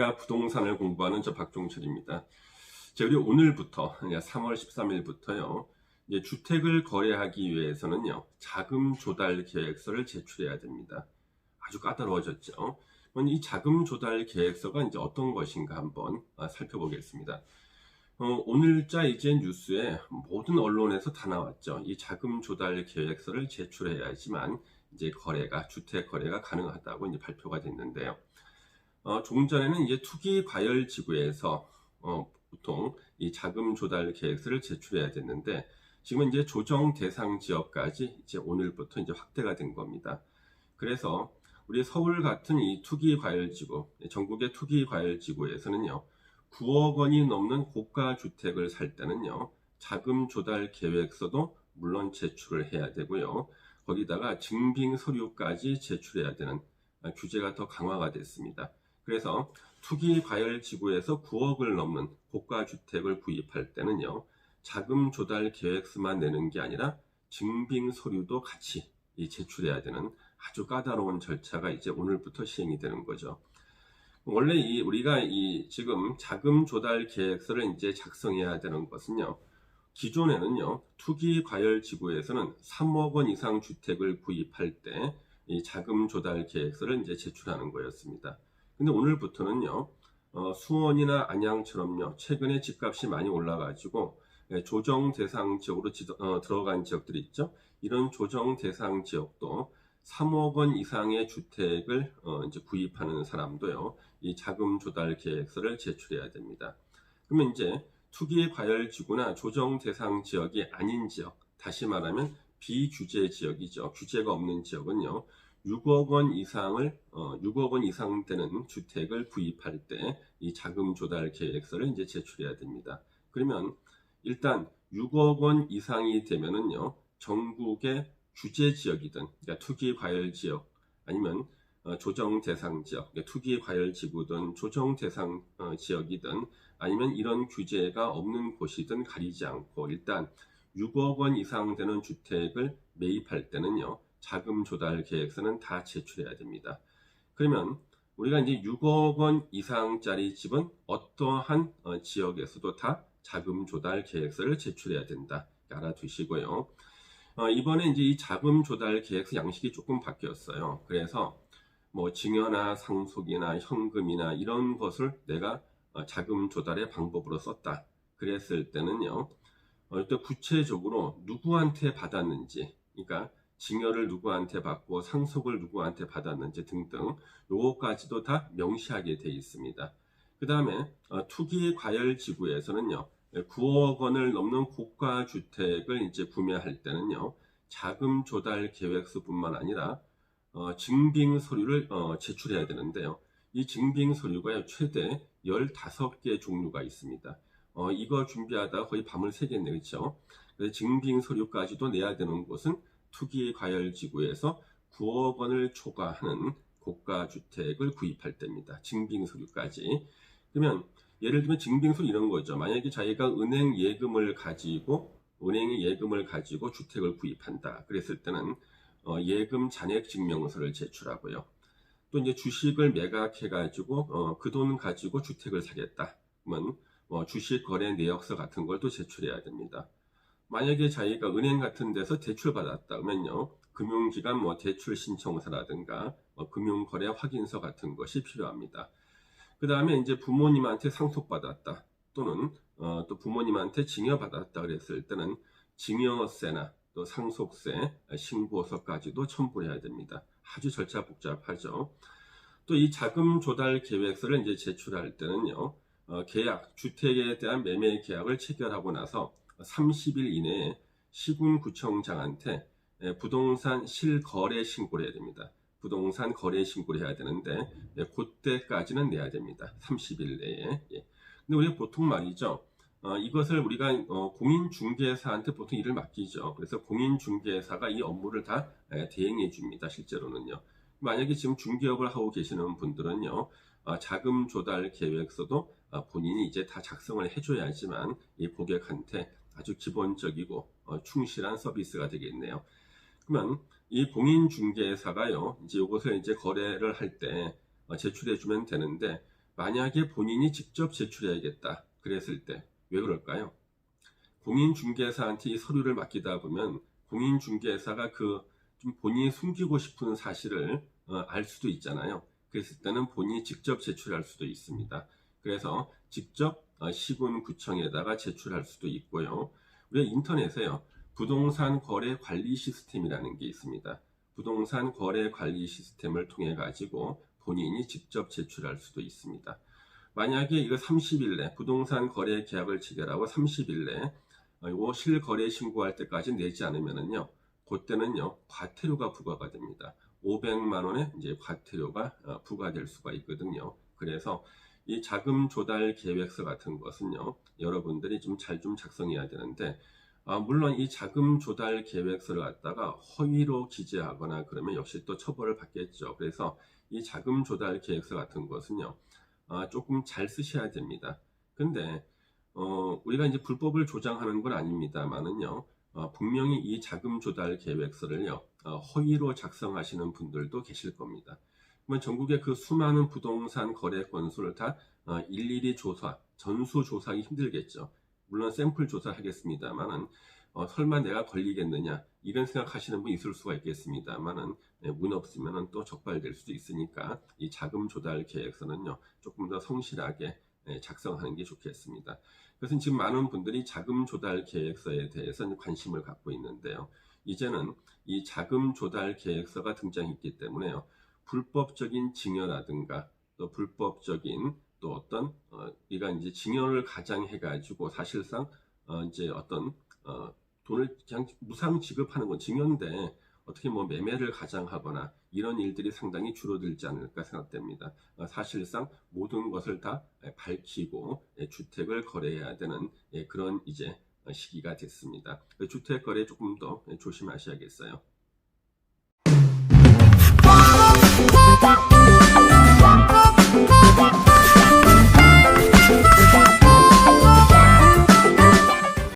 안녕하십니까. 부동산을 공부하는 저 박종철입니다. 자, 우리 오늘부터 3월 13일부터요. 이제 주택을 거래하기 위해서는요. 자금 조달 계획서를 제출해야 됩니다. 아주 까다로워졌죠. 이 자금 조달 계획서가 이제 어떤 것인가 한번 살펴보겠습니다. 오늘자 이제 뉴스에 모든 언론에서 다 나왔죠. 이 자금 조달 계획서를 제출해야지만 이제 주택 거래가 가능하다고 이제 발표가 됐는데요. 조금 전에는 이제 투기과열지구에서 보통 이 자금 조달 계획서를 제출해야 됐는데, 지금은 이제 조정 대상 지역까지 이제 오늘부터 이제 확대가 된 겁니다. 그래서 우리 서울 같은 이 투기과열지구, 전국의 투기과열지구에서는요, 9억 원이 넘는 고가 주택을 살 때는요, 자금 조달 계획서도 물론 제출을 해야 되고요. 거기다가 증빙 서류까지 제출해야 되는 규제가 더 강화가 됐습니다. 그래서 투기과열지구에서 9억을 넘는 고가주택을 구입할 때는요, 자금 조달 계획서만 내는 게 아니라 증빙 서류도 같이 제출해야 되는 아주 까다로운 절차가 이제 오늘부터 시행이 되는 거죠. 원래 우리가 지금 자금 조달 계획서를 이제 작성해야 되는 것은요, 기존에는요, 투기과열지구에서는 3억 원 이상 주택을 구입할 때 이 자금 조달 계획서를 이제 제출하는 거였습니다. 근데 오늘부터는요, 수원이나 안양처럼요, 최근에 집값이 많이 올라가지고 조정 대상 지역으로 들어간 지역들이 있죠. 이런 조정 대상 지역도 3억 원 이상의 주택을 이제 구입하는 사람도요, 이 자금 조달 계획서를 제출해야 됩니다. 그러면 이제 투기과열지구나 조정 대상 지역이 아닌 지역, 다시 말하면 비규제 지역이죠. 규제가 없는 지역은요, 6억 원 이상 되는 주택을 구입할 때 이 자금 조달 계획서를 이제 제출해야 됩니다. 그러면 일단 6억 원 이상이 되면은요, 전국의 규제 지역이든, 그러니까 투기과열 지역, 아니면 조정 대상 지역, 그러니까 투기과열 지구든 조정 대상 지역이든, 아니면 이런 규제가 없는 곳이든 가리지 않고 일단 6억 원 이상 되는 주택을 매입할 때는요, 자금 조달 계획서는 다 제출해야 됩니다. 그러면 우리가 이제 6억 원 이상짜리 집은 어떠한 지역에서도 다 자금 조달 계획서를 제출해야 된다. 알아두시고요. 이번에 이제 이 자금 조달 계획서 양식이 조금 바뀌었어요. 그래서 뭐 증여나 상속이나 현금이나 이런 것을 내가 자금 조달의 방법으로 썼다. 그랬을 때는요, 또 구체적으로 누구한테 받았는지, 그러니까 증여를 누구한테 받고 상속을 누구한테 받았는지 등등 요거까지도 다 명시하게 돼 있습니다. 그 다음에 투기과열지구에서는요, 9억 원을 넘는 고가 주택을 이제 구매할 때는요, 자금 조달 계획서뿐만 아니라 증빙 서류를 제출해야 되는데요. 이 증빙 서류가 최대 15개 종류가 있습니다. 이거 준비하다가 거의 밤을 새겠네, 그렇죠? 그래서 증빙 서류까지도 내야 되는 곳은 투기과열지구에서 9억 원을 초과하는 고가 주택을 구입할 때입니다. 증빙 서류까지. 그러면 예를 들면 증빙 서류 이런 거죠. 만약에 자기가 은행 예금을 가지고 주택을 구입한다. 그랬을 때는 예금 잔액 증명서를 제출하고요. 또 이제 주식을 매각해가지고 그 돈 가지고 주택을 사겠다. 그러면 주식 거래 내역서 같은 걸 또 제출해야 됩니다. 만약에 자기가 은행 같은 데서 대출 받았다 그러면요, 금융기관 대출 신청서라든가 금융거래 확인서 같은 것이 필요합니다. 그 다음에 이제 부모님한테 상속받았다 또는 또 부모님한테 증여받았다 그랬을 때는 증여세나 또 상속세 신고서까지도 첨부해야 됩니다. 아주 절차 복잡하죠. 또 이 자금 조달 계획서를 이제 제출할 때는요, 주택에 대한 매매 계약을 체결하고 나서 30일 이내에 시군구청장한테 부동산 실거래 신고를 해야 됩니다. 부동산 거래 신고를 해야 되는데 그때까지는 내야 됩니다. 30일 내에. 근데 우리가 보통 말이죠, 이것을 우리가 공인중개사한테 보통 일을 맡기죠. 그래서 공인중개사가 이 업무를 다 대행해 줍니다. 실제로는요. 만약에 지금 중개업을 하고 계시는 분들은요, 자금 조달 계획서도 본인이 이제 다 작성을 해줘야지만 이 고객한테 아주 기본적이고 충실한 서비스가 되겠네요. 그러면 이 공인중개사가요, 이제 이것을 이제 거래를 할 때 제출해 주면 되는데, 만약에 본인이 직접 제출해야겠다 그랬을 때 왜 그럴까요? 공인중개사한테 이 서류를 맡기다 보면 공인중개사가 좀 본인이 숨기고 싶은 사실을 알 수도 있잖아요. 그랬을 때는 본인이 직접 제출할 수도 있습니다. 그래서 직접 시군구청에다가 제출할 수도 있고요. 우리가 인터넷에요. 부동산 거래 관리 시스템이라는 게 있습니다. 부동산 거래 관리 시스템을 통해 가지고 본인이 직접 제출할 수도 있습니다. 만약에 이거 30일 내 부동산 거래 계약을 체결하고 30일 내 이거 실거래 신고할 때까지 내지 않으면은요, 그때는요 과태료가 부과가 됩니다. 500만 원의 이제 과태료가 부과될 수가 있거든요. 그래서 이 자금 조달 계획서 같은 것은요, 여러분들이 좀 잘 작성해야 되는데, 물론 이 자금 조달 계획서를 갖다가 허위로 기재하거나 그러면 역시 또 처벌을 받겠죠. 그래서 이 자금 조달 계획서 같은 것은요, 조금 잘 쓰셔야 됩니다. 근데 우리가 이제 불법을 조장하는 건 아닙니다만은요, 분명히 이 자금 조달 계획서를요, 허위로 작성하시는 분들도 계실 겁니다. 그러면 전국의 그 수많은 부동산 거래 건수를 다 일일이 전수 조사하기 힘들겠죠. 물론 샘플 조사를 하겠습니다만은 설마 내가 걸리겠느냐 이런 생각하시는 분 있을 수가 있겠습니다만은 문 없으면은 또 적발될 수도 있으니까 이 자금 조달 계획서는요 조금 더 성실하게 작성하는 게 좋겠습니다. 그래서 지금 많은 분들이 자금 조달 계획서에 대해서 관심을 갖고 있는데요. 이제는 이 자금 조달 계획서가 등장했기 때문에요. 불법적인 증여라든가 또 불법적인 또 어떤 우리가 이제 증여를 가장해 가지고 사실상 이제 어떤 돈을 그냥 무상 지급하는 건 증여인데 어떻게 뭐 매매를 가장하거나 이런 일들이 상당히 줄어들지 않을까 생각됩니다. 사실상 모든 것을 다 밝히고 주택을 거래해야 되는 그런 이제 시기가 됐습니다. 주택 거래 조금 더 조심하셔야겠어요.